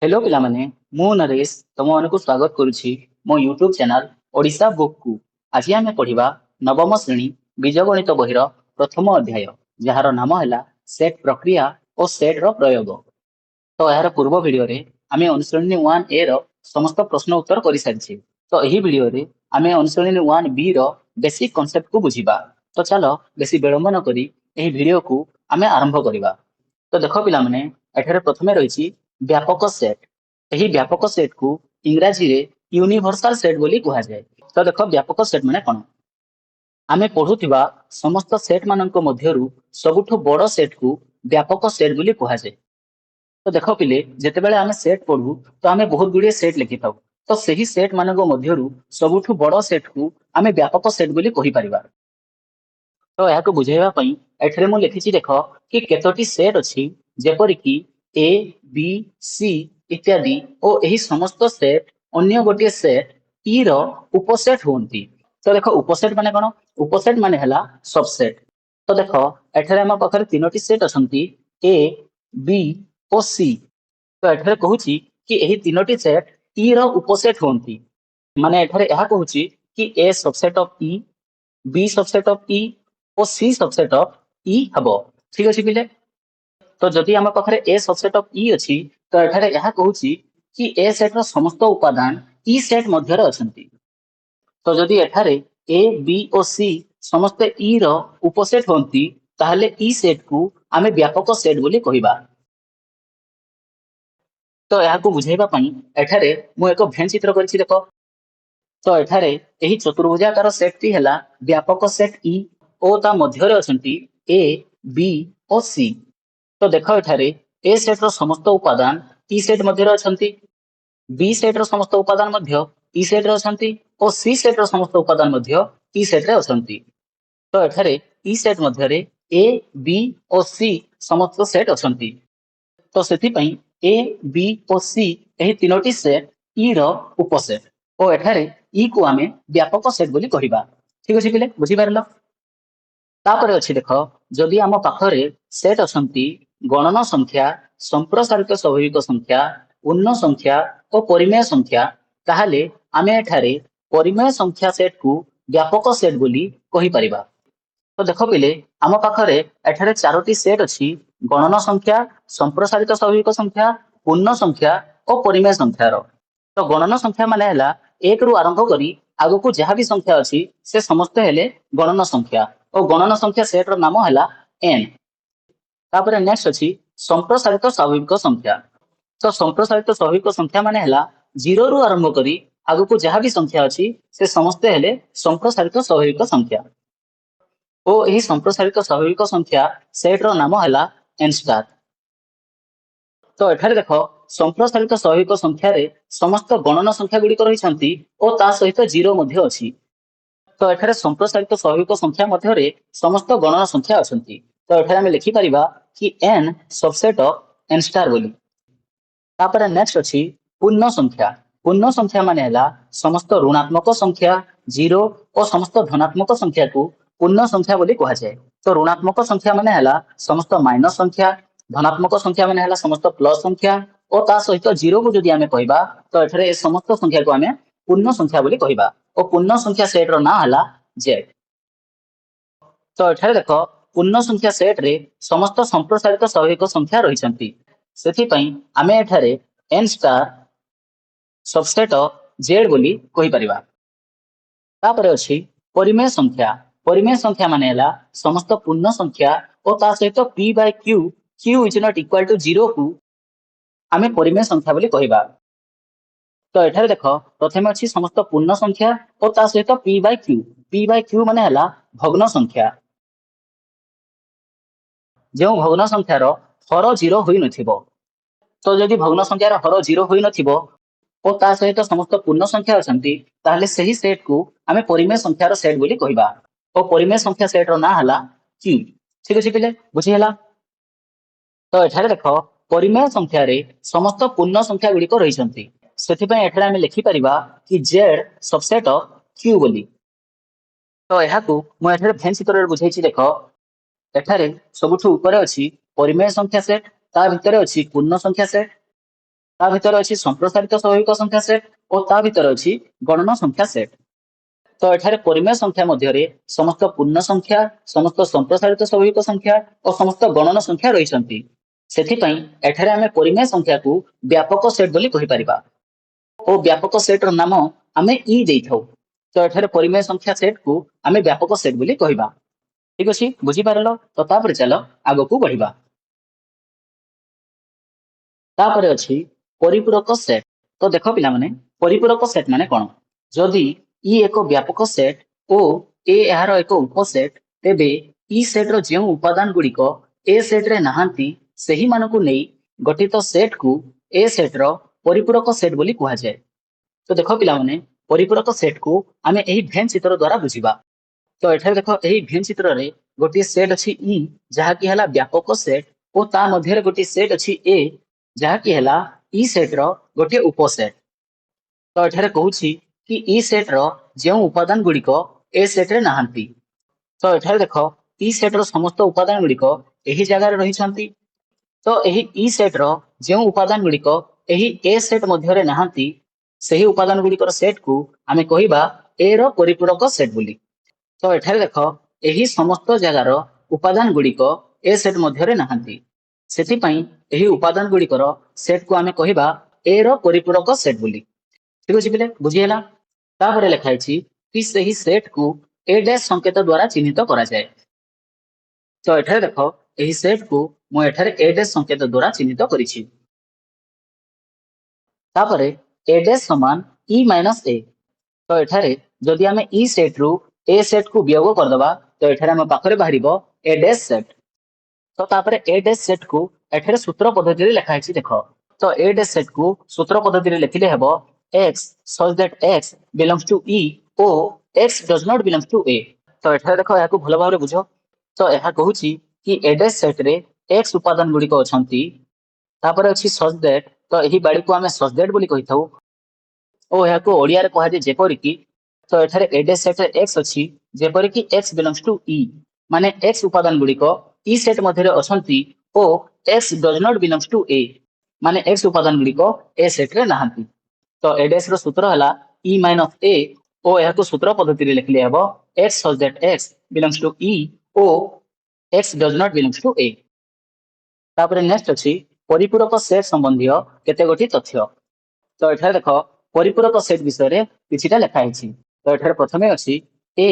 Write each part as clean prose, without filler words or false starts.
Hello पिलामाने मु नरेश तुम मानक स्वागत करुछि मो यूट्यूब चैनल ओडिशा बुक को। आज आमे पढ़िबा नवम श्रेणी बीजगणित बहिर प्रथम अध्याय जार नाम है सेट प्रक्रिया और सेट रो प्रयोग। तो यार पूर्व वीडियो रे आमे अनुश्रेणी 1A रो समस्त प्रश्न उत्तर करि सारिछि। तो एही वीडियो रे आमे अनुश्रेणी 1B रो बेसिक कांसेप्ट को बुझिबा। तो चलो बेसी विलंब न करी एही वीडियो को आमे आरंभ करिबा। तो देखो पिलामाने एठारे प्रथमे रहिछि व्यापक सेट। एही व्यापक सेट को इंग्रजी रे यूनिवर्सल सेट बोली कहा जाए। तो देखो व्यापक सेट माने कोन? आमे पढुथिबा समस्त सेट मानक मध्यरु सबुठु बड़ सेट को व्यापक सेट बोली कहा जाए। तो देखो पिले जेतेबेले आमे सेट पढु तो आमे बहुत गुडी सेट लिखि थाउ। तो सही सेट मानक मध्यरु सबुठु बड़ सेट को आमे व्यापक सेट बोली कहि परिबा। तो यहाँ को बुझाइबा पई एठरे मु लिखिछि देखो कि केतोटी सेट अछि जेपरि कि ए बी सी इत्यादि और एही समस्त सेट अन्य गोटे सेट ई रो उपसेट होंती। तो देखो उपसेट माने कोन? उपसेट माने हला सबसेट। तो देखो एठरे हम पाखरे तीनोटी सेट अछंती ए बी और सी। तो एठरे कहूछि कि एही तीनोटी सेट ई रो उपसेट होंती। माने एठरे यह कहूछि कि A subset of E, B subset of E और सी सबसेट ऑफ ई हबो। ठीक अछि पिले? तो जदि हम पाखरे ए सबसेट ऑफ ई अछि तो एठारे यह कहूछि कि ए सेट रो समस्त उपादान ई सेट मध्य रे अछंती। तो जदि एठारे ए बी और सी समस्त ई रो उपसेट होंती ताहले ई सेट को आमे व्यापक सेट बोली कहिबा। तो यह को बुझाइबा पई एठारे मु एको भेन चित्र करछि देखो। तो एठारे एही चतुर्भुजाकार सेट टी हला व्यापक सेट ई ओ ता मध्य रे अछंती ए बी और सी। तो देखो एठारे ए सेट रो समस्त उपादान ई सेट मध्य रे अछंती, बी सेट रो समस्त उपादान मध्य ई सेट रे अछंती और सी सेट रो समस्त उपादान मध्य ई सेट रे अछंती। तो एठारे ई सेट मध्य रे ए बी और सी समस्त सेट अछंती। तो सेति पई ए बी और सी एही तीनोटी सेट ई रो उपसेट और एठारे ई को आमे व्यापक सेट बोली कहिबा। ठीक अछि पिले बुझि पारलो? तापर अछि देखो जदि आम पाखरे सेट अछंती गणन संख्या, संप्रसारित स्वाभाविक संख्या, पूर्ण संख्या और परिमेय संख्या ताहाले आमे एठारे परिमेय संख्या सेट को व्यापक सेट बोली कहि परिबा। तो देखो पिले आम पाखरे एठारे चारोटी सेट अछि गणन संख्या, संप्रसारित स्वाभाविक संख्या, पूर्ण संख्या और परिमेय संख्या रो। तो गणन संख्या माने हला एक रु आरंभ करी आगो को जहाँ भी संख्या अछि से समस्त हेले गणन संख्या और गणन संख्या सेट रो नाम हला n। तापर नेक्स्ट अछि संप्रसारित स्वाभाविक संख्या। तो संप्रसारित स्वाभाविक संख्या माने हला 0 रु आरंभ करी आगो को जहाँ भी संख्या अछि से समस्त हेले संप्रसारित स्वाभाविक संख्या ओ एही संप्रसारित स्वाभाविक संख्या सेट रो नाम हला n स्टार। तो एठारे देखो संप्रसारित स्वाभाविक संख्या रे समस्त गणन संख्या गुडी रहिसंती ओ ता सहित 0 मध्ये अछि। तो एठारे संप्रसारित स्वाभाविक संख्या मध्य रे समस्त गणन संख्या अछंती। तो एठारे हम लिखि परिबा कि n subset of n star बोली। तापर नेक्स्ट अछि पूर्ण संख्या। पूर्ण संख्या माने हला समस्त ऋणात्मक संख्या 0 और समस्त धनात्मक संख्या को पूर्ण संख्या बोली कहा जाए। तो ऋणात्मक संख्या माने हला समस्त माइनस संख्या, धनात्मक संख्या माने हला समस्त प्लस संख्या और ता सहित 0 को जदि आमे कहबा तो एठारे ए समस्त संख्या को आमे पूर्ण संख्या बोली कहबा और पूर्ण संख्या सेट रो ना हला z। तो एठारे देखो पूर्ण संख्या सेट रे समस्त संप्रसारित स्वाभाविक संख्या रहिसंती। सेथि पई आमे एठारे n star subset of z बोली कहि परिबा। तापर अछि परिमेय संख्या। परिमेय संख्या माने हला समस्त पूर्ण संख्या और ता सहित p by q q is not equal to 0 को आमे परिमेय संख्या बोली कहिबा। तो एठारे देखो प्रथमे अछि समस्त पूर्ण संख्या और ता सहित p by q। p by q माने हला भग्न संख्या। जो भग्न संख्यार हर 0 होई नथिबो। तो जदि भग्न संख्यार हर 0 होई नथिबो और ता सहित समस्त पूर्ण संख्या अछंती ताहले सही सेट को आमे परिमेय संख्यार सेट बोली कहिबा और परिमेय संख्या सेट रो ना हला q। ठीक अछि पिले बुझि हला? तो एठारे देखो परिमेय संख्या रे समस्त पूर्ण संख्या गुडी को रहिसंती। सेथि पय एठारे आमे लिखि परिबा कि z सबसेट ऑफ q बोली। तो एहा को मु एठारे फैन चित्र रे बुझाइछि देखो। एठारे सबुठु ऊपर अछि परिमेय संख्या सेट, ता भितरे अछि पूर्ण संख्या सेट ତା ଭିତରେ ଅଛି ସମ୍ପ୍ରସାରିତ ସ୍ୱାଭାବିକ ସଂଖ୍ୟା ସେଟ୍ ଓ ତା ଭିତରେ ଅଛି ଗଣନ ସଂଖ୍ୟା ସେଟ୍। ତ ଏଠାରେ ପରିମେୟ ସଂଖ୍ୟା ମଧ୍ୟରେ ସମସ୍ତ ପୂର୍ଣ୍ଣ ସଂଖ୍ୟା, ସମସ୍ତ ସମ୍ପ୍ରସାରିତ ସ୍ୱାଭାବିକ ସଂଖ୍ୟା ଓ ସମସ୍ତ ଗଣନ ସଂଖ୍ୟା ରହିଛନ୍ତି। ସେଥିପାଇଁ ଏଠାରେ ଆମେ ପରିମେୟ ସଂଖ୍ୟାକୁ ବ୍ୟାପକ ସେଟ୍ ବୋଲି କହିପାରିବା ଓ ବ୍ୟାପକ ସେଟ୍ର ନାମ ଆମେ ଇ ଦେଇଥାଉ। ତ ଏଠାରେ ପରିମେୟ ସଂଖ୍ୟା ସେଟ୍କୁ ଆମେ ବ୍ୟାପକ ସେଟ୍ ବୋଲି କହିବା। ଠିକ ଅଛି, ବୁଝିପାରିଲ? ତ ତାପରେ ଚାଲ ଆଗକୁ ବଢିବା। ତାପରେ ଅଛି ପରିପୂରକ ସେଟ୍। ତ ଦେଖ ପିଲାମାନେ, ପରିପୂରକ ସେଟ୍ ମାନେ କଣ? ଯଦି ଇ ଏକ ବ୍ୟାପକ ସେଟ୍ ଓ ଏ ଏହାର ଏକ ଉପସେଟ୍, ତେବେ ଇ ସେଟ୍ର ଯେଉଁ ଉପାଦାନ ଗୁଡ଼ିକ ଏ ସେଟ୍ରେ ନାହାନ୍ତି ସେହିମାନଙ୍କୁ ନେଇ ଗଠିତ ସେଟ୍କୁ ଏ ସେଟ୍ର ପରିପୂରକ ସେଟ୍ ବୋଲି କୁହାଯାଏ। ତ ଦେଖ ପିଲାମାନେ, ପରିପୂରକ ସେଟ୍କୁ ଆମେ ଏହି ଭେନ୍ ଚିତ୍ର ଦ୍ୱାରା ବୁଝିବା। ତ ଏଠାରେ ଦେଖ, ଏହି ଭେନ୍ ଚିତ୍ରରେ ଗୋଟିଏ ସେଟ୍ ଅଛି ଇ, ଯାହାକି ହେଲା ବ୍ୟାପକ ସେଟ୍ ଓ ତା ମଧ୍ୟରେ ଗୋଟିଏ ସେଟ୍ ଅଛି ଏ, ଯାହାକି ହେଲା ଇ ସେଟ୍ର ଗୋଟିଏ ଉପସେଟ୍। ତ ଏଠାରେ କହୁଛି କି ଇ ସେଟ୍ର ଯେଉଁ ଉପାଦାନ ଗୁଡ଼ିକ ଏ ସେଟ୍ରେ ନାହାନ୍ତି। ତ ଏଠାରେ ଦେଖ, ଇ ସେଟ୍ର ସମସ୍ତ ଉପାଦାନ ଗୁଡ଼ିକ ଏହି ଜାଗାରେ ରହିଛନ୍ତି। ତ ଏହି ଇ ସେଟ୍ର ଯେଉଁ ଉପାଦାନ ଗୁଡ଼ିକ ଏହି ଏ ସେଟ୍ ମଧ୍ୟରେ ନାହାନ୍ତି ସେହି ଉପାଦାନ ଗୁଡ଼ିକର ସେଟ୍କୁ ଆମେ କହିବା ଏ ର ପରିପୂରକ ସେଟ୍ ବୋଲି। ତ ଏଠାରେ ଦେଖ, ଏହି ସମସ୍ତ ଜାଗାର ଉପାଦାନ ଗୁଡ଼ିକ ଏ ସେଟ୍ ମଧ୍ୟରେ ନାହାନ୍ତି, ସେଥିପାଇଁ ଏହି ଉପାଦାନ ଗୁଡ଼ିକର ସେଟ୍କୁ ଆମେ କହିବା ଏ ର ପରିପୂରକ ସେଟ୍ ବୋଲି। ଠିକ ଅଛି ପିଲେ, ବୁଝିହେଲା? ତାପରେ ଲେଖା ହେଇଛି କି ସେହି ସେଟ୍କୁ ଏ ଡ୍ୟାଶ ସଂକେତ ଦ୍ୱାରା ଚିହ୍ନିତ କରାଯାଏ। ତ ଏଠାରେ ଦେଖ, ଏହି ସେଟ୍କୁ ମୁଁ ଏଠାରେ ଏ ଡ୍ୟାଶ ସଂକେତ ଦ୍ୱାରା ଚିହ୍ନିତ କରିଛି। ତାପରେ ଏ ଡ୍ୟାଶ ସମାନ ଇ ମାଇନସ୍ ଏ। ତ ଏଠାରେ ଯଦି ଆମେ ଇ ସେଟ୍ରୁ ଏ ସେଟ୍କୁ ବିୟୋଗ କରିଦେବା ତ ଏଠାରେ ଆମ ପାଖରେ ବାହାରିବ ଏ ଡ୍ୟାଶ ସେଟ୍। ତ ତାପରେ ଏ ଡ୍ୟାଶ ସେଟ୍କୁ ଏଠାରେ ସୂତ୍ର ପଦ୍ଧତିରେ ଲେଖା ହେଇଛି ଦେଖ। ତ ଏ ଡ୍ୟାଶ ସେଟ୍କୁ ସୂତ୍ର ପଦ୍ଧତିରେ ଲେଖିଲେ ହେବ x such that x belongs to e O x does not belong to a। ତ ଏଠାରେ ଦେଖ, ଏହାକୁ ଭଲ ଭାବରେ ବୁଝ। ତ ଏହା କହୁଛି କି ଏ ଡ୍ୟାଶ ସେଟ୍ରେ x ଉପାଦାନ ଗୁଡ଼ିକ ଅଛନ୍ତି, ତାପରେ ଅଛି such that। ତ ଏହି ବାଡ଼ିକୁ ଆମେ such that ବୋଲି କହିଥାଉ ଓ ଏହାକୁ ଓଡ଼ିଆରେ କୁହାଯାଏ ଯେପରିକି। ତ ଏଠାରେ ଏ ଡ୍ୟାଶ ସେଟ୍ରେ x ଅଛି, ଯେପରିକି x belongs to e, ମାନେ x ଉପାଦାନ ଗୁଡ଼ିକ ଇ ସେଟ୍ ମଧ୍ୟରେ ଅଛନ୍ତି ଓ x does not belongs to a, ମାନେ x ଉପାଦାନ ଗୁଡ଼ିକ ଏ ସେଟ୍ରେ ନାହାନ୍ତି। ତ ଏ ଡ୍ୟାଶର ସୂତ୍ର ହେଲା ଇ ମାଇନସ୍ ଏ ଓ ଏହାକୁ ସୂତ୍ର ପଦ୍ଧତିରେ ଲେଖିଲେ ହେବ x such that x belongs to e O x does not belongs to a। ତାପରେ ନେକ୍ସଟ ଅଛି ପରିପୂରକ ସେଟ୍ ସମ୍ବନ୍ଧୀୟ କେତେଗୋଟି ତଥ୍ୟ। ତ ଏଠାରେ ଦେଖ, ପରିପୂରକ ସେଟ୍ ବିଷୟରେ କିଛିଟା ଲେଖା ହେଇଛି। ତ ଏଠାରେ ପ୍ରଥମେ ଅଛି ଏ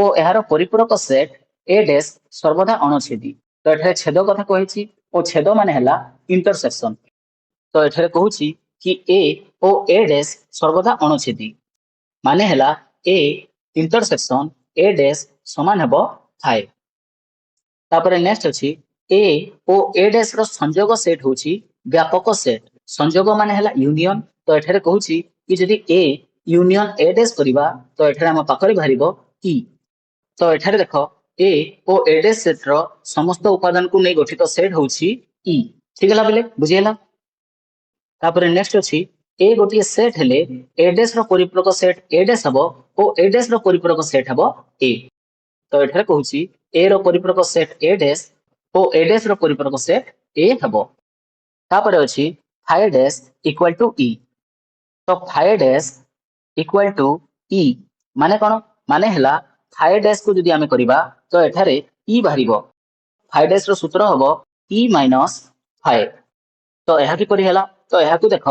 ଓ ଏହାର ପରିପୂରକ ସେଟ୍ ଏ ଡ୍ୟାଶ ସର୍ବଦା ଅଣଛେଦୀ। ତ ଏଠାରେ ଛେଦ କଥା କହିଛି ଓ ଛେଦ ମାନେ ହେଲା ଇଣ୍ଟରସେକ୍ସନ। ତ ଏଠାରେ କହୁଛି କି ଏ ଓ ଏ ଡ୍ୟାଶ ସର୍ବଦା ଅଣଛେଦୀ, ମାନେ ହେଲା ଏ ଇଣ୍ଟରସେକ୍ସନ ଏ ଡ୍ୟାଶ ସମାନ ହେବ ଥାଏ। ତାପରେ ନେକ୍ସଟ ଅଛି ଏ ଓ ଏ ଡ୍ୟାଶ ର ସଂଯୋଗ ସେଟ୍ ହେଉଛି ବ୍ୟାପକ ସେଟ୍। ସଂଯୋଗ ମାନେ ହେଲା ୟୁନିୟନ। ତ ଏଠାରେ କହୁଛି କି ଯଦି ଏ ୟୁନିୟନ ଏ ଡ୍ୟାଶ କରିବା ତ ଏଠାରେ ଆମ ପାଖରେ ବାହାରିବ ଇ। ତ ଏଠାରେ ଦେଖ, ଏ ଓ ଏ ଡ୍ୟାଶ ସେଟ୍ର ସମସ୍ତ ଉପାଦାନକୁ ନେଇ ଗଠିତ ସେଟ୍ ହେଉଛି ଇ। ଠିକ ହେଲା ପିଲେ, ବୁଝିହେଲା? ତାପରେ ନେକ୍ସଟ ଅଛି ଏ ଗୋଟିଏ ସେଟ୍ ହେଲେ ଏ ଡ୍ୟାଶ ର ପରିପୂରକ ସେଟ୍ ଏ ଡ୍ୟାଶ ହେବ ଓ ଏ ଡ୍ୟାଶ ର ପରିପୂରକ ସେଟ୍ ହେବ ଏ। ତ ଏଠାରେ କହୁଛି ଏ ର ପରିପୂରକ ସେଟ୍ ଏ ଡ୍ୟାଶ ଓ ଏ ଡ୍ୟାଶ ର ପରିପୂରକ ସେଟ୍ ଏ ହେବ। ତାପରେ ଅଛି ଫାଇ ଡ୍ୟାଶ ଇକ୍ୱାଲ ଟୁ ଇ। ତ ଫାଇ ଡ୍ୟାଶ ଇକ୍ୱାଲ ଟୁ ଇ ମାନେ କଣ? ମାନେ ହେଲା ଫାଇ ଡ୍ୟାଶକୁ ଯଦି ଆମେ କରିବା ତ ଏଠାରେ ଇ ବାହାରିବ। ଫାଇ ଡ୍ୟାଶ ର ସୂତ୍ର ହେବ ଇ ମାଇନସ୍ ଫାଇ। ତ ଏହା କିପରି ହେଲା? ତ ଏହାକୁ ଦେଖ,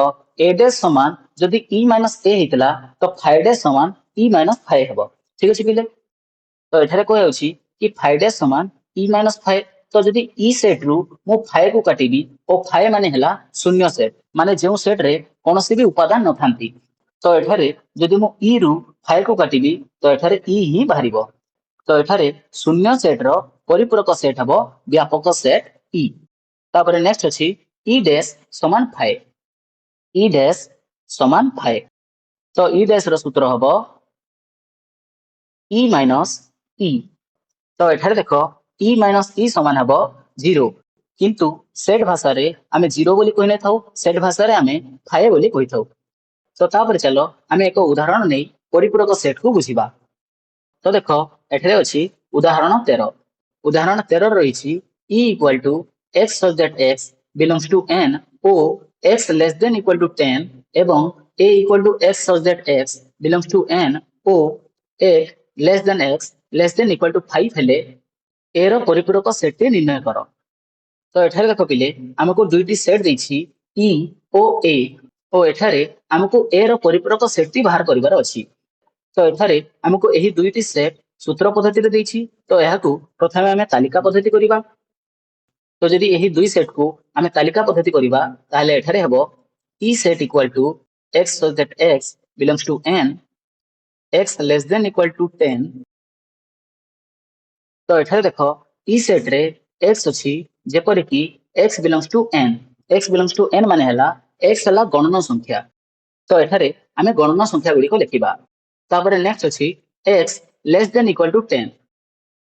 ଏ ଡ୍ୟାଶ ସମାନ ଯଦି ଇ ମାଇନସ୍ ଏ ହେଇଥିଲା ତ ଫାଇ ଡ୍ୟାଶ ସମାନ ଇ ମାଇନସ୍ ଫାଇ ହେବ। ଠିକ ଅଛି ପିଲେ? ତ ଏଠାରେ କୁହାଯାଉଛି କି ଫାଇ ଡ୍ୟାଶ ସମାନ ଇ ମାଇନସ୍ ଫାଇ। ତ ଯଦି ଇ ସେଟ୍ ରୁ ମୁଁ ଫାଇ କୁ କାଟିବି ଓ ଫାଇ ମାନେ ହେଲା ଶୂନ୍ୟ ସେଟ୍, ମାନେ ଯେଉଁ ସେଟ୍ରେ କୌଣସି ବି ଉପାଦାନ ନଥାନ୍ତି। ତ ଏଠାରେ ଯଦି ମୁଁ ଇ ରୁ ଫାଇ କୁ କାଟିବି ତ ଏଠାରେ ଇ ହିଁ ବାହାରିବ। ତ ଏଠାରେ ଶୂନ୍ୟ ସେଟ୍ର ପରିପୂରକ ସେଟ୍ ହେବ ବ୍ୟାପକ ସେଟ୍ ଇ। ତାପରେ ନେକ୍ସଟ ଅଛି ଇ ଡ୍ୟାଶ ସମାନ ଫାଇ। ଇ ଡ୍ୟାଶ ସମାନ ଫାଇ। ତ ଇ ଡ୍ୟାଶ ର ସୂତ୍ର ହେବ ଇ ମାଇନସ୍ ଇ। ତ ଏଠାରେ ଦେଖ, ଇ ମାଇନସ୍ ଇ ସମାନ ହେବ 0, କିନ୍ତୁ ସେଟ୍ ଭାଷାରେ ଆମେ 0 ବୋଲି କହିନଥାଉ, ସେଟ୍ ଭାଷାରେ ଆମେ ଫାଇ ବୋଲି କହିଥାଉ। ତ ତାପରେ ଚାଲ ଆମେ ଏକ ଉଦାହରଣ ନେଇ ପରିପୂରକ ସେଟ୍କୁ ବୁଝିବା। ତ ଦେଖ, ଏଠାରେ ଅଛି ଉଦାହରଣ 13। ଉଦାହରଣ 13 ରହିଛି E equal to x such that x belongs to n ଓ x less than equal to 10 এবং a equal to x such that x belongs to n O a less than x less than equal to 5 ହେଲେ a ର ପରିପୂରକ ସେଟଟି ନିର୍ଣ୍ଣୟ କର। ତ ଏଠାରେ ଦେଖ ପିଲେ ଆମକୁ ଦୁଇଟି ସେଟ୍ ଦେଇଛି e ଓ a ଓ ଏଠାରେ ଆମକୁ a ର ପରିପୂରକ ସେଟଟି ବାହାର କରିବାର ଅଛି। ତ ଏଠାରେ ଆମକୁ ଏହି ଦୁଇଟି ସେଟ୍ ସୂତ୍ର ପଦ୍ଧତିରେ ଦେଇଛି। ତ ଏହାକୁ ପ୍ରଥମେ ଆମେ ତାଲିକା ପଦ୍ଧତି କରିବା। ତ ଯଦି ଏହି ଦୁଇ ସେଟ୍କୁ ଆମେ ତାଲିକା ପଦ୍ଧତି କରିବା ତାହେଲେ ଏଠାରେ ହେବ e set equal to x such that x belongs to n x less than equal to 10। ତ ଏଠାରେ ଦେଖ e set ରେ x ଅଛି ଯେପରିକି x belongs to n। x belongs to n ମାନେ ହେଲା x ହେଲା ଗଣନ ସଂଖ୍ୟା। ତ ଏଠାରେ ଆମେ ଗଣନ ସଂଖ୍ୟା ଗୁଡ଼ିକ ଲେଖିବା। ତାପରେ ନେକ୍ସଟ ଅଛି x less than equal to 10।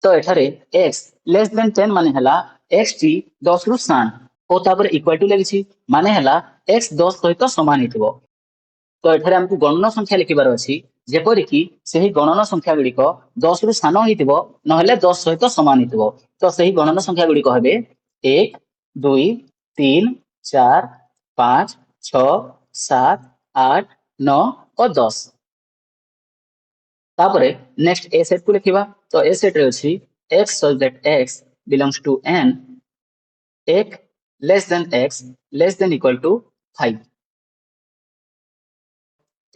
ତ ଏଠାରେ x less than 10 ମାନେ ହେଲା x ଟି 10 ରୁ ସାନ ଓ ତାପରେ ଇକ୍ୱାଲ ଟୁ ଲାଗିଛି ମାନେ ହେଲା x 10 ସହିତ ସମାନ ହେଇଥିବ। ତ ଏଠାରେ ଆମକୁ ଗଣନ ସଂଖ୍ୟା ଲେଖିବାର ଅଛି ଯେପରିକି ସେହି ଗଣନ ସଂଖ୍ୟା ଗୁଡ଼ିକ 10 ରୁ ସାନ ହେଇଥିବ ନହେଲେ 10 ସହିତ ସମାନ ହେଇଥିବ। ତ ସେହି ଗଣନ ସଂଖ୍ୟା ଗୁଡ଼ିକ ହେବେ 1 2 3 4 5 6 7 8 9 ଓ 10। ତାପରେ ନେକ୍ସଟ a ସେଟ୍ କୁ ଲେଖିବା। ତ a ସେଟ୍ ରେ ଅଛି x such that x belongs to n x less than equal to 5।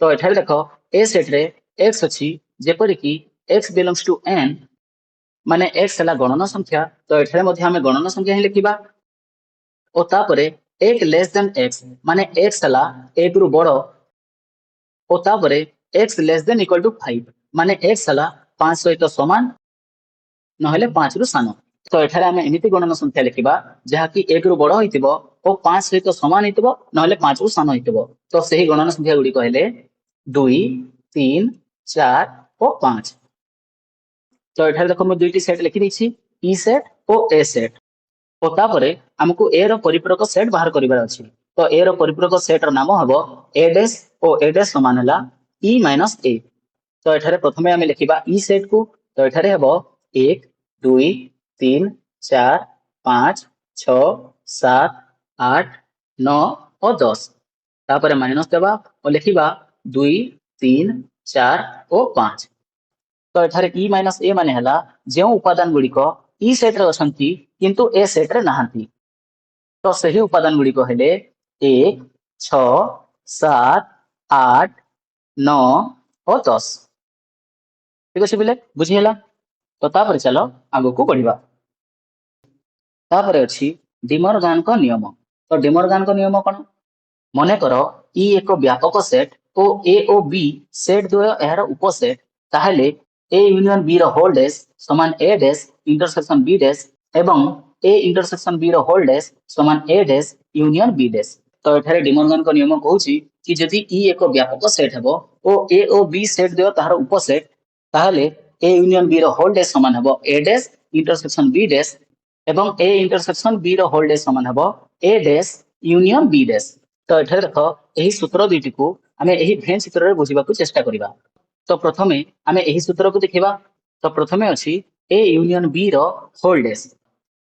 ତ ଏଠାରେ ଦେଖ a ସେଟ୍ ରେ x ଅଛି ଯେପରିକି x belongs to n ମାନେ x ହେଲା ଗଣନ ସଂଖ୍ୟା। ତ ଏଠାରେ ମଧ୍ୟ ଆମେ ଗଣନ ସଂଖ୍ୟା ହିଁ ଲେଖିବା ଓ ତାପରେ 1 less than x ମାନେ x ହେଲା 1 ରୁ ବଡ଼ ଓ ତାପରେ x less than equal to 5 ମାନେ x ହେଲା 5 ସହିତ ସମାନ ନହେଲେ 5 ରୁ ସାନ। ତ ଏଠାରେ ଆମେ ଏମିତି ଗଣନ ସଂଖ୍ୟା ଲେଖିବା ଯାହାକି 1 ରୁ ବଡ଼ ହେଇଥିବ ଓ 5 ସହିତ ସମାନ ହେଇଥିବ ନହେଲେ 5 ରୁ ସାନ ହେଇଥିବ। ତ ସେହି ଗଣନ ସଂଖ୍ୟା ଗୁଡ଼ିକ ହେଲେ 2 3 4 ଓ 5। ତ ଏଠାରେ ଦେଖ ମୁଁ ଦୁଇଟି ସେଟ୍ ଲେଖିଦେଇଛି e ସେଟ୍ ଓ a ସେଟ୍ ଓ ତାପରେ ଆମକୁ a ର ପରିପୂରକ ସେଟ୍ ବାହାର କରିବାର ଅଛି। ତ a ର ପରିପୂରକ ସେଟ୍ ର ନାମ ହେବ a ଡ୍ୟାଶ ଓ a ଡ୍ୟାଶ ସମାନ ହେଲା e minus a। ତ ଏଠାରେ ପ୍ରଥମେ ଆମେ ଲେଖିବା e ସେଟ୍ କୁ। ତ ଏଠାରେ ହେବ 1 2 3 4 5 6 7 8 9 ଓ 10। ତାପରେ ମାଇନସ୍ ଦେବା ଓ ଲେଖିବା 2 3 4 ଓ 5। ତ ଏଠାରେ e minus a ମାନେ ହେଲା ଯେଉଁ ଉପାଦାନ ଗୁଡ଼ିକ e ସେଟ୍ ରେ ଅଛନ୍ତି କିନ୍ତୁ a ସେଟ୍ ରେ ନାହାନ୍ତି। ତ ସେହି ଉପାଦାନ ଗୁଡ଼ିକ ହେଲେ 1 6 7 8 9 ଓ 10। ଠିକ ଅଛି ପିଲେ ବୁଝିହେଲା। ତ ତାପରେ ଚାଲ ଆଗକୁ ବଢିବା। ତାପରେ ଅଛି ଡିମରଗାନଙ୍କ ନିୟମ। ତ ଡିମରଗାନଙ୍କ ନିୟମ କଣ? ମନେକର ଇ ଏକ ବ୍ୟାପକ ସେଟ୍ ଓ a ଓ b ସେଟ୍ ଦ୍ୱୟ ଏହାର ଉପସେଟ୍ ତାହେଲେ a ୟୁନିୟନ b ର ହୋଲ୍ ଡ୍ୟାଶ ସମାନ a ଡ୍ୟାଶ ଇଣ୍ଟରସେକ୍ସନ b ଡ୍ୟାଶ ଏବଂ a ଇଣ୍ଟରସେକ୍ସନ b ର ହୋଲ୍ ଡ୍ୟାଶ ସମାନ a ଡ୍ୟାଶ ୟୁନିୟନ b ଡ୍ୟାଶ। ତ ଏଠାରେ ଡିମରଗାନଙ୍କ ନିୟମ କହୁଛି କି ଯଦି ଇ ଏକ ବ୍ୟାପକ ସେଟ୍ ହେବ ଓ a ଓ b ସେଟ୍ ଦ୍ୱୟ ତାହାର ଉପସେଟ୍ ତାହେଲେ a ୟୁନିୟନ b ର ହୋଲ୍ ଡ୍ୟାଶ ସମାନ ହେବ a ଡ୍ୟାଶ ଇଣ୍ଟରସେକ୍ସନ b ଡ୍ୟାଶ ଏବଂ a ଇଣ୍ଟରସେକ୍ସନ b ର ହୋଲ୍ ଡ୍ୟାଶ ସମାନ ହେବ a ଡ୍ୟାଶ ୟୁନିୟନ b ଡ୍ୟାଶ। ତ ଏଠାରେ ଦେଖ ଏହି ସୂତ୍ର ଦୁଇଟିକୁ ଆମେ ଏହି ଭେନ୍ ଚିତ୍ରରେ ବୁଝିବାକୁ ଚେଷ୍ଟା କରିବା। ତ ପ୍ରଥମେ ଆମେ ଏହି ସୂତ୍ରକୁ ଦେଖିବା। ତ ପ୍ରଥମେ ଅଛି a ୟୁନିୟନ b ର ହୋଲ୍ ଡ୍ୟାଶ।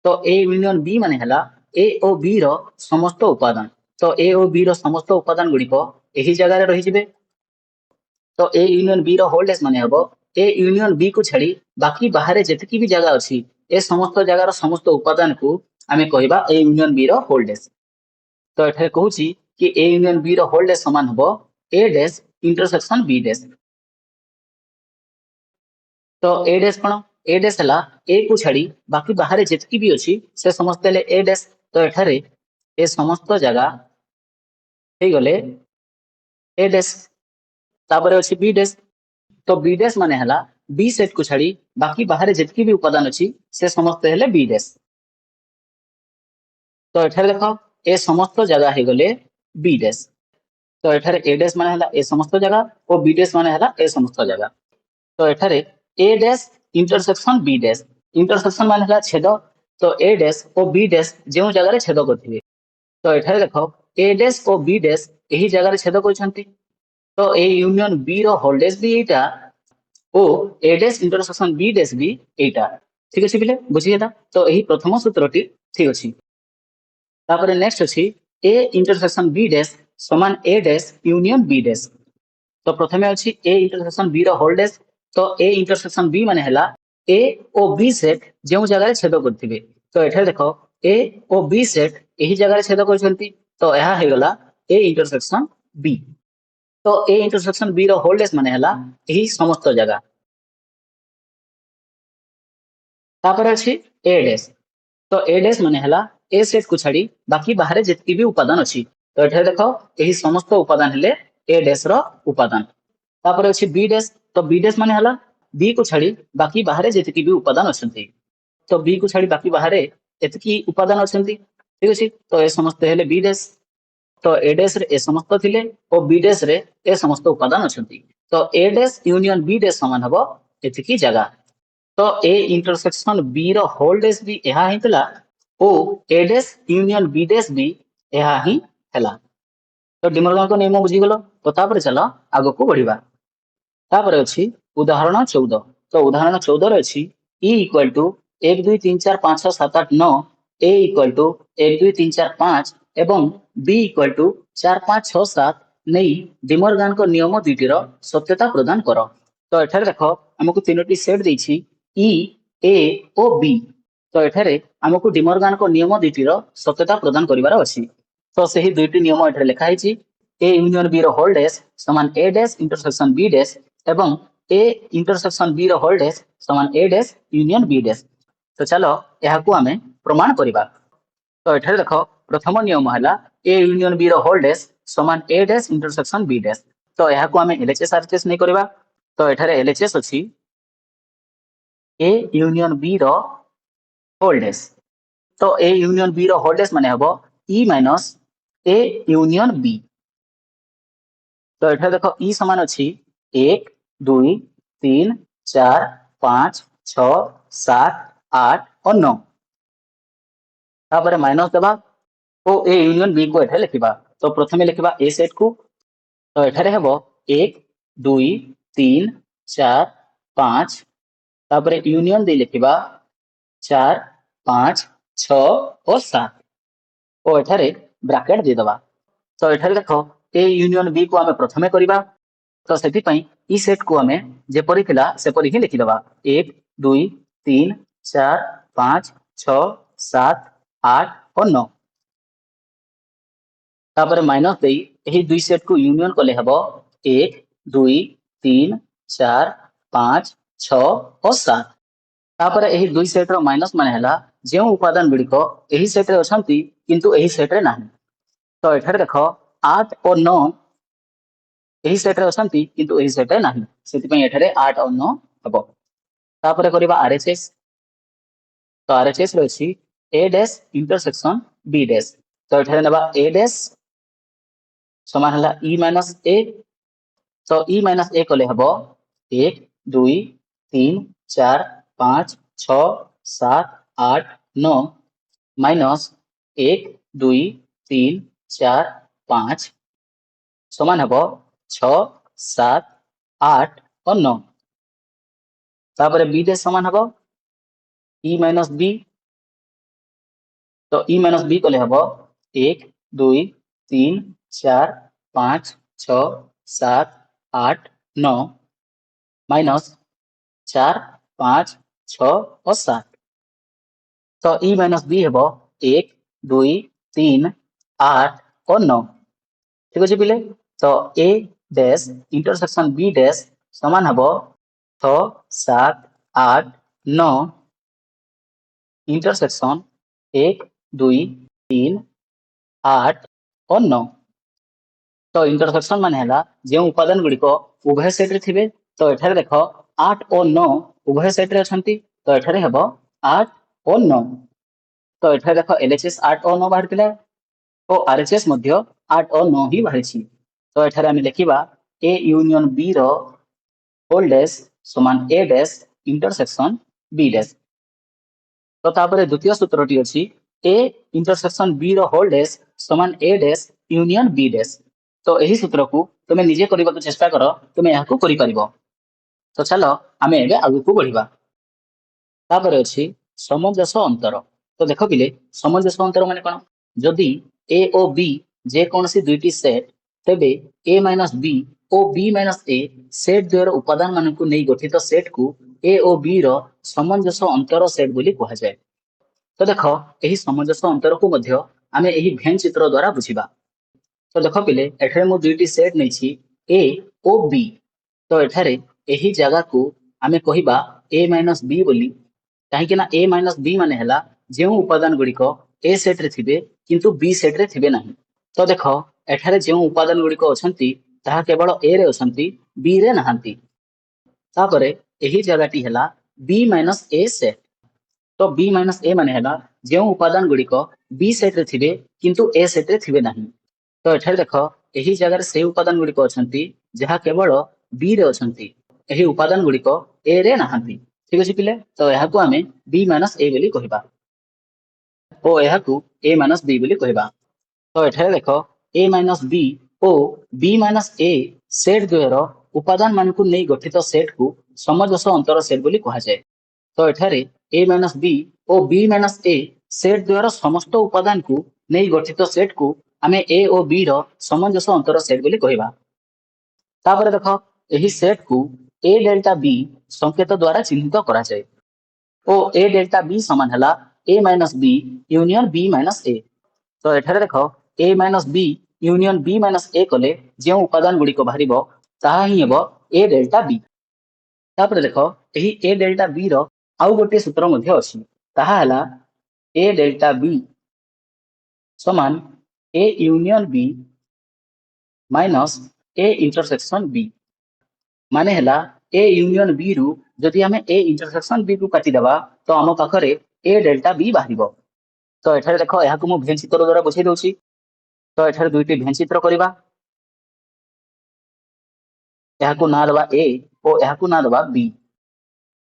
ତ a ୟୁନିୟନ b ମାନେ ହେଲା a ଓ b ର ସମସ୍ତ ଉପାଦାନ। ତ a ଓ b ର ସମସ୍ତ ଉପାଦାନ ଗୁଡ଼ିକ ଏହି ଜାଗାରେ ରହିଯିବେ। ତ a ୟୁନିୟନ b ର ହୋଲ୍ ଡ୍ୟାଶ ମାନେ ହେବ a ୟୁନିୟନ b କୁ ଛାଡ଼ି ବାକି ବାହାରେ ଯେତିକି ବି ଜାଗା ଅଛି ଏ ସମସ୍ତ ଜାଗାର ସମସ୍ତ ଉପାଦାନକୁ ଆମେ କହିବା a ୟୁନିୟନ b ର ହୋଲ୍ ଡ୍ୟାଶ। ତ ଏଠାରେ କହୁଛି कि a यूनियन b ର होल डैश समान हबो a dash intersection b dash. तो a dash cone a dash हला a को छाडी बाकी बाहर जेतकी भी अछि से समस्त ले a डैश। तो एठारे ए समस्त जगह हे गले a डैश तापर अछि b डैश। तो b डैश माने हला b सेट को छाडी बाकी बाहर जेतकी भी उपादान अछि से समस्त हेले b डैश। तो एठारे देखो ए समस्त जगह हे गले b डैश। तो एठारे a डैश माने हला ए समस्त जगह और b डैश माने हला ए समस्त जगह। तो एठारे a dash intersection b dash intersection माने हला छेद। तो a डैश और b डैश जेउ जगह रे छेद करथिबे। तो एठारे देखो a डैश और b डैश एही जगह रे छेद करछंती। तो a यूनियन b रो होल डैश भी एटा ओ a dash intersection b dash भी एटा। ठीक अछि बिले बुझिएता। तो एही प्रथम सूत्रटी ठीक अछि। तापर नेक्स्ट अछि ए इंटरसेक्शन बी डैश समान A dash union B dash. तो प्रथमे अछि ए इंटरसेक्शन बी रो होल डैश। तो ए इंटरसेक्शन बी माने हला ए ओ बी सेट जेउ जगह छेद करथिबे। तो एठे देखो ए ओ बी सेट एही जगह छेद करछंती। तो यह हे गला ए इंटरसेक्शन बी। तो ए इंटरसेक्शन बी रो होल डैश माने हला एही समस्त जगह। तापर अछि ए डैश। तो ए डैश माने हला ए सेट को छाड़ी बाकी बाहर जेतकी भी उपादान अछि। तो एठे देखो एही समस्त उपादान हेले ए डैश रो उपादान। तापर अछि बी डैश। तो बी डैश माने हला बी को छाड़ी बाकी बाहर जेतकी भी उपादान अछंती। तो बी को छाड़ी बाकी बाहर एतकी उपादान अछंती। ठीक अछि। तो ए समस्त हेले बी डैश। तो ए डैश रे ए समस्त थिले और बी डैश रे ए समस्त उपादान अछंती। तो A dash union B dash समान हबो एतकी जगह। तो ए इंटरसेक्शन बी रो होल डैश भी एहा हितला ओ A dash union B dash भी एहा ही हला। तो डिमर्गन को नियम बुझी गलो। तो तापर चलो आगो को बढ़िबा। तापर अछि उदाहरण 14। तो उदाहरण 14 रे अछि e equal to 1 2 3 4 5 6 7 8 9 a equal to 1 2 3 4 5 एवं b इक्वल टू 4 5 6 7 नै डिमर्गन को नियम दुईटी रो सत्यता प्रदान करो। तो एठारे देखो हमकु तीनोटी सेट देछि e a ओ b। तो एठारे हमकु डिमर्गन को नियम दुईटी रो सत्यता प्रदान करिवार अछि। तो सही दुईटी नियम एठारे लिखा हैछि ए यूनियन बी रो होल डैश समान A dash intersection B dash एवं ए इंटरसेक्शन बी रो होल डैश समान A dash union B dash. तो चलो एहाकू आमे प्रमाण करिबा। तो एठारे देखो प्रथम नियम हला ए यूनियन बी रो होल डैश समान A dash intersection B dash. तो एहाकू आमे एलएचएस आरएचएस नै करिबा। तो एठारे एलएचएस अछि ए यूनियन बी रो होल डैश। तो ए यूनियन बी रो होल डैश माने हबो e minus A union B. तो एठारे देखो e समान अछि 1 2 3 4 5 6 7 8 और 9। तापर माइनस देबा ओ ए यूनियन बी को एठारे लिखिबा। तो प्रथमे लिखिबा ए सेट को। तो एठारे हेबो 1 2 3 4 5 तापर यूनियन दे लिखिबा 4 5 6 और 7 ओ एठारे ब्रैकेट दे दबा। तो एठारे देखो ए यूनियन बी को आमे प्रथमे करिबा। तो सेति पई ई सेट को आमे जेपरि थिला सेपरि ही लिखि दबा 1 2 3 4 5 6 7 8 और 9। तापर माइनस देई एही दुई सेट को यूनियन कले हबो 1 2 3 4 5 6 और 7। तापर एही दुई सेट रो माइनस माने हला जे उपादान गुड़िको एही सेट रे अछंती किंतु एही सेट रे नाही। तो एठारे देखो 8 और 9 एही सेट रे अछंती किंतु एही सेट रे नाही। सेति पई एठारे 8 और 9 हबो। तापर करिबा आरएचएस। तो आरएचएस रे अछि ए डैश इंटरसेक्शन बी डैश। तो एठारे नबा ए डैश समान हला e माइनस ए। तो e माइनस ए कले हबो 1 2 3 4 5 6 7 8 9 माइनस 1 2 3 4 5 समान हबो 6 7 8 और 9। तापर बी डैश समान हबो e माइनस बी। तो e माइनस बी कले हबो 1 2 3 4 5 6 7 8 9 माइनस 4 5 6 और 7। तो e माइनस बी हेबो 1 2 3 8 और 9। ठीक अछि पिले। तो a dash intersection b dash समान हबो 6 7 8 9 इंटरसेक्शन 1 2 3 8 और 9। तो इंटरसेक्शन माने हला जे उपादान गुड़िको उभय सेट रे थिबे। तो एठारे देखो 8 और 9 उभय सेट रे अछंती। तो एठारे हेबो 8 और 9। तो एठारे देखो एलएचएस 8 और 9 बाहर तिला और आरएचएस मध्य 8 और 9 ही बाहरिछि। तो एठारे हम लिखिबा ए यूनियन बी रो होल डैश समान A dash intersection B dash. तो तापर द्वितीय सूत्रटी अछि ए इंटरसेक्शन बी रो होल डैश समान A dash union B dash. तो एही सूत्र को तुमे निजे करबाक चेष्टा करो तुमे याकू करि परिबो। तो चलो आमे एबे आगु को बढ़िबा। तापर अछि सामंजस्य अंतर। तो देखो पिले सामंजस्य अंतर माने कोन जदी ए ओ बी जेकोसी दुईटी सेट तेबे ए माइनस बी ओ बी माइनस ए सेट द्वयर उपादान मानकु नहीं गठित सेट को ए ओ बी रो सामंजस्य अंतर सेट बोली कहा जाए। तो देख यही सामंजस्य अंतर को मध्य आमे यही भेन चित्र द्वारा बुझिबा। तो देख पिले एठारे मु दुईटी सेट नहीं ए ओ बी। तो एठारे यही जगह को आमे कहिबा ए माइनस बी बोली कहीं ना ए माइनस बी माने हला जो उपादान गुड़िक ए सेट रे थिबे किंतु बी सेट रे थिबे नहीं। तो देख एठारे जो उपादान गुड़िक अछंती ताहा केवल ए रे अछंती बी रे नहांती। तापरे यही जगहटी हला बी माइनस ए सेट। तो बी माइनस ए माने हला जो उपादान गुड़िक बी सेट रे थिबे किंतु ए सेट रे थिबे नहीं। तो एठारे देख यही जगह से उपादान गुड़िक अछंती जहा केवल बी रे अछंती यही उपादान गुड़िक ए रे नहांती। ठीक अछि पिले। तो यहा को आमे बी माइनस ए बोली कहिबा ओ यहा को ए माइनस बी बोली कहिबा। तो एठारे देख ए माइनस बी ओ बी माइनस ए सेट द्वयर उपादान मानकु नहीं गठित सेट को समंजस अंतर सेट बोली कहा जाए। तो एठारे ए माइनस बी ओ बी माइनस ए सेट द्वारा समस्त उपादान को नहीं गठित सेट को आमे ए ओ बी रो समंजस अंतर सेट बोली कहिबा। तापर देख यही सेट को ए डेल्टा बी संकेत द्वारा चिन्हित करा जाए। ओ ए डेल्टा बी समान हला A minus B union B minus A. तो एठारे देख A minus B union B minus A कले जो उपादान गुड़िक बाहर ताहा ही हेबो ए डेल्टा बी। तापर देख यही ए डेल्टा बी रो आउ गोटे सूत्र मध्ये अछि ताहा हला ए डेल्टा बी समान A union B minus A intersection B. माने हला ए यूनियन बी रु जदि हमें ए इंटरसेक्शन बी को काटी दबा तो आम पाखरे ए डेल्टा बी बाहरिबो। तो एठारे देख यहाँ को मु भेन चित्र द्वारा बुझाई दउची। तो एठारे दुईटी भेन चित्र करिबा यहाँ को ना दबा ए और यहाँ को ना दबा बी।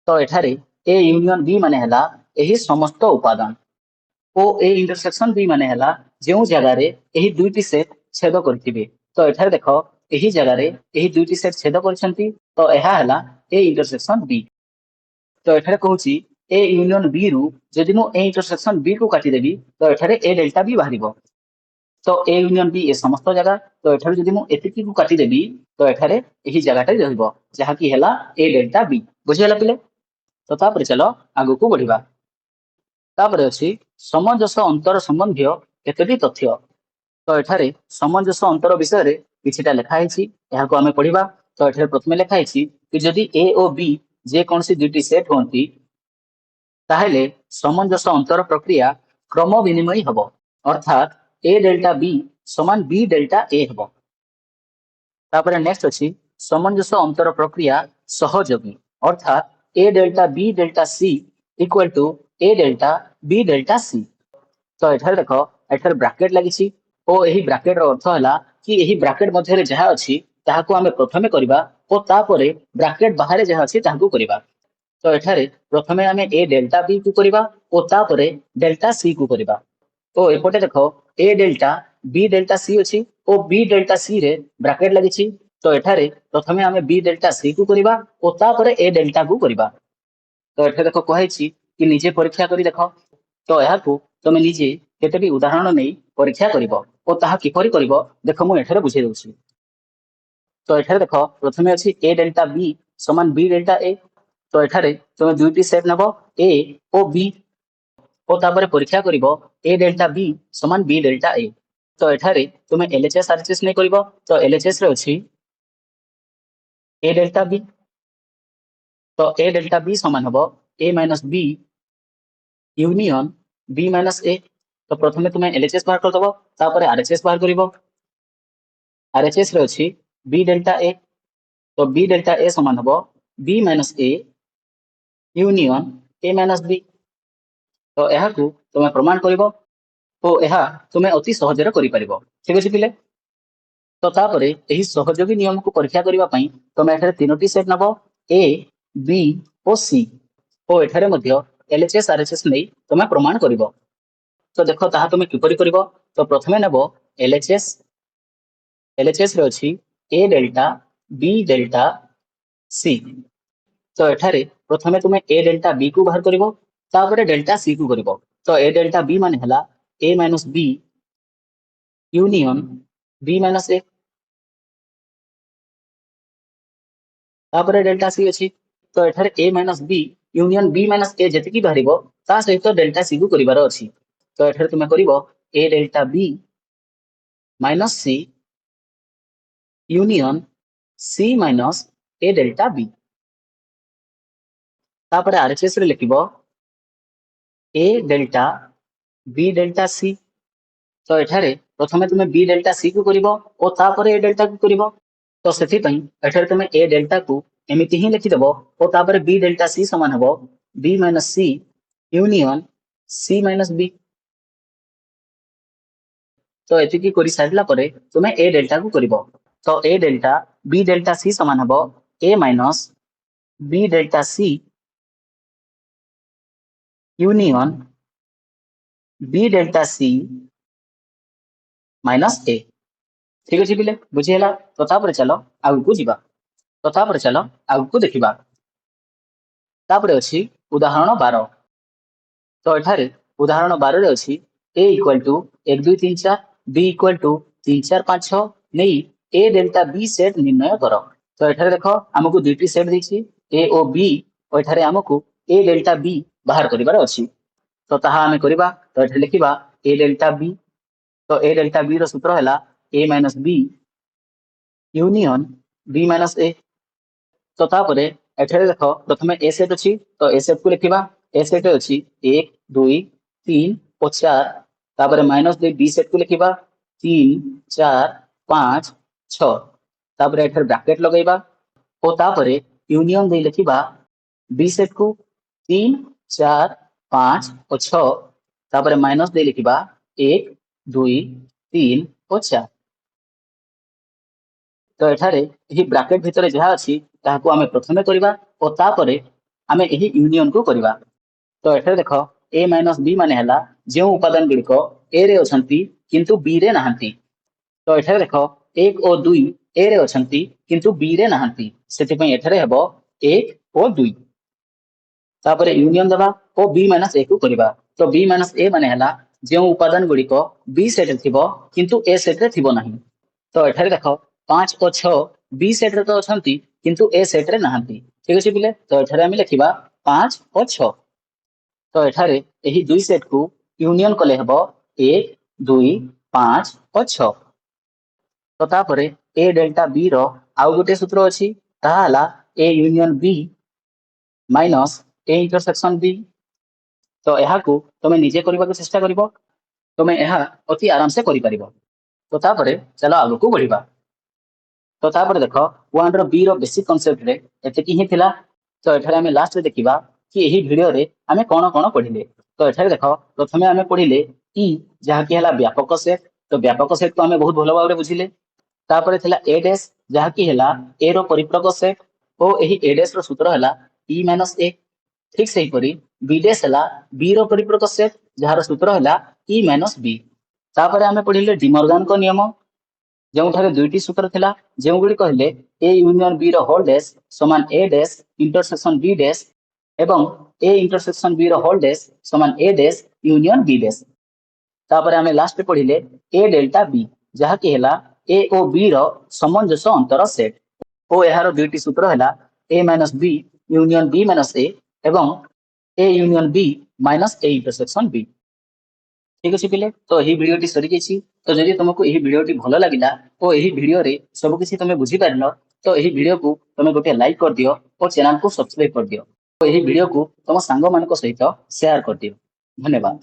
तो एठारे ए यूनियन बी माने हला एही समस्त उपादान ओ ए इंटरसेक्शन बी माने हला जो जगह रे एही दुईटी सेट छेद करथिबे। तो एठारे देख एही जगह रे एही दुईटी सेट छेद करछंती तो एहा हला ए इंटरसेक्शन बी। तो एठारे कहूची ए यूनियन बी रु जदि मु ए इंटरसेक्शन बी को काटी देबी तो एठारे ए डेल्टा बी बाहरिबो। तो ए यूनियन बी ए समस्त जगह तो एठारे जदि मु एतिकी को काटी देबी तो एठारे एही जगहटा रहइबो जहा की हला ए डेल्टा बी। बुझियला पिले। तो तापर चलो आगु को बढ़िबा। तापर अछि समंजस अंतर संबंधी केतेटी तथ्य। तो एठारे समंजस अंतर विषय रे किछिटा लेखा हैछि एहा को हमें पढिबा। तो एठारे प्रथमे लेखा हैछि कि जदि ए ओ बी जे कोनसी दुईटी सेट होंती ताहेले समंजस अंतर प्रक्रिया क्रम विनिमय हबो अर्थात ए डेल्टा बी समान बी डेल्टा ए हबो। तापर नेक्स्ट अछि समंजस अंतर प्रक्रिया सहयोगी अर्थात A delta C equal to A delta B delta C. तो एठारे देख एठारे ब्रैकेट लागिछि ओ एही ब्रैकेट रो अर्थ हला कि एही ब्रैकेट मध्ये रे जहा अछि ताहाको आमे प्रथमे करिबा ओ तापरे ब्रैकेट बाहरे जहा अछि ताहाको करिबा। तो एठारे प्रथमे आमे ए डेल्टा बी को करिबा ओ तापरे डेल्टा सी को करिबा। तो एपटे देख ए डेल्टा बी डेल्टा सी अछि ओ बी डेल्टा सी रे ब्रैकेट लागिछि। तो एठारे प्रथमे आमे बी डेल्टा सी को करिबा ओ तापरे ए डेल्टा को करिबा। तो एठारे देख कहैछि कि निजे परीक्षा करी देख। तो यहा को तमे निजे केतेटी उदाहरण नै परीक्षा करिवो ओ ताहा किपरि करिवो देख मु एठारे बुझाई दउछि। तो एठारे देख प्रथमे अछि ए डेल्टा बी समान बी डेल्टा ए। तो एठारे तमे दुईटी सेट नबो ए ओ बी ओ तापरे परीक्षा करिवो ए डेल्टा बी समान बी डेल्टा ए। तो एठारे तुमे एलएचएस आरएचएस नै करिवो। तो एलएचएस रे अछि ए डेल्टा बी। तो ए डेल्टा बी समान हबो A minus B union B minus A. तो प्रथमे तुमे एलएचएस बाहर कर दबो तापरे आरएचएस बाहर करिवो। आरएचएस रे अछि बी डेल्टा ए। तो बी डेल्टा ए समान हबो B minus A union A minus B. तो यहा को तुमे प्रमाण करिवो ओ यहा तुमे अति सहजरे करि परिवो। ठीक अछि पिले। तो तापरे एही सहयोगी नियम को परीक्षा करिवा पई तुमे एठारे तीनोटी set Nebo A B O सी ओ एठारे मध्ये एलएचएस आरएचएस नै तुमे प्रमाण करिवो। तो देखो ताहा तुमे किपरि करिवो। तो प्रथमे नबो एलएचएस एलएचएस रे अछि ए डेल्टा बी डेल्टा सी। तो एठारे प्रथमे तुमे ए डेल्टा बी को बाहर करिवो तापरे डेल्टा सी को करिवो। तो ए डेल्टा बी माने हला A minus B union B minus A तापर डेल्टा सी अच्छी तो एठारे A minus B union B minus A जतिकी बाहरिबो ता सहित डेल्टा सी को करिवार अछि तो एठारे तुमे करिवो ए डेल्टा बी माइनस सी यूनियन सी माइनस ए डेल्टा बी तापर आरएचएस रे लिखिबो ए डेल्टा बी डेल्टा सी तो एठारे प्रथमे तुमे बी डेल्टा सी को करिवो ओ तापर ए डेल्टा को करिवो तो सेथि पई एठारे तुमे ए डेल्टा को एमिति ही लिखि देबो ओ तापर बी डेल्टा सी समान हबो बी माइनस सी यूनियन सी माइनस बी तो एतिकी करि सारला परे तुमे ए डेल्टा को करिवो तो A delta B delta C समान हबो A minus B delta C union B delta C minus A ठीक अछि बिले बुझियला तो तापर चलो आगु को जिबा तो तापर चलो आगु को देखिबा तापर अछि उदाहरण 12 तो एठारे उदाहरण 12 रे अछि a equal to 1 2 3 4 b equal to 3 4 5 6 नै a डेल्टा b सेट निर्णय करो तो एठारे देखो हमकु दुईटी सेट दिछि a ओ b ओ एठारे हमकु a डेल्टा b बाहर करिवार अछि तो ताहा हमें करिबा तो एठारे लिखिबा a डेल्टा b तो a डेल्टा b रो सूत्र हैला a minus b union b minus a तो तापरे एठारे देखो प्रथमे ए सेट अछि तो ए सेट को लिखिबा ए सेट अछि 1 2 3 और 4 तापरे माइनस दे बी सेट को लिखिबा 3 4 5 6 तापरे एठारे ब्रैकेट लगाइबा ओ तापरे यूनियन दे लिखिबा बी सेट को 3 4 5 और 6 तापरे माइनस दे लिखिबा 1 2 3 और 4 तो एठारे एही ब्रैकेट भितरे जहा अछि ताहाको आमे प्रथमे करिबा ओ तापरे आमे एही यूनियन को करिबा तो एठारे देखो a माइनस b माने हला जे उपादान गुड़िको a रे अछंती किंतु b रे नाहंती तो एठारे देखो 1 और 2 a रे अछंती किंतु b रे नाहंती सेति पई एठारे हेबो 1 और 2 तापरे यूनियन दबा ओ b माइनस a को करिबा तो b माइनस a माने हला जे उपादान गुड़िको b सेट रे थिबो किंतु a सेट रे थिबो नाही तो एठारे देखो 5 और 6 बी सेट रे तो अछंती किंतु ए सेट रे नाहंती ठीक अछि बिले तो एठारे हम लिखिबा 5 और 6 तो एठारे एही दुई सेट को यूनियन कले हेबो 1 2 5 और 6 तो तापरे ए डेल्टा बी रो आउ गोटे सूत्र अछि ताहा हला A union B minus A intersection B तो एहा को तमे निजे करबा को चेष्टा करबो तमे एहा अति आराम से करि परिबो तो तापरे चलो आगु को बढ़िबा तो तापर देखो 1 रो बी रो बेसिक कांसेप्ट रे एते की ही थिला तो एठारे हमें लास्ट रे देखिबा कि एही वीडियो रे हमें कोन कोन पढिले तो एठारे देखो प्रथमे हमें पढिले ई जहा की हला व्यापक सेट तो व्यापक सेट को हमें बहुत भलो भाबरे बुझिले तापर थिला ए डैश जहा की हला ए रो परिप्रक सेट ओ एही ए डैश रो सूत्र हला e माइनस a ठीक सही परी बी डैश हला बी रो परिप्रक सेट जहा रो सूत्र हला e माइनस b तापर हमें पढिले डिमॉर्गन को नियम जोठारे दुईटी सूत्र थिला जेउ गुडी कहले ए यूनियन बी रो होल डैश समान A dash intersection B dash एवं ए इंटरसेक्शन बी रो होल डैश समान A dash union B dash तापर हमें लास्ट पढिले ए डेल्टा बी जहा की हला ए ओ बी रो सामंजस्य अंतर सेट ओ एहारो दुईटी सूत्र हला A minus B union B minus A एवं A union B minus A intersection B ठीक अछि पिले तो एही वीडियो टी सरी गेछि तो जदि तुमको एही वीडियो टी भलो लागिला ओ एही वीडियो रे सब किछि तमे बुझी पारलो तो एही वीडियो को तमे गोटे लाइक कर दियो और चैनल को सब्सक्राइब कर दियो तो एही वीडियो को तम सांग मानको सहित शेयर कर दियो धन्यवाद।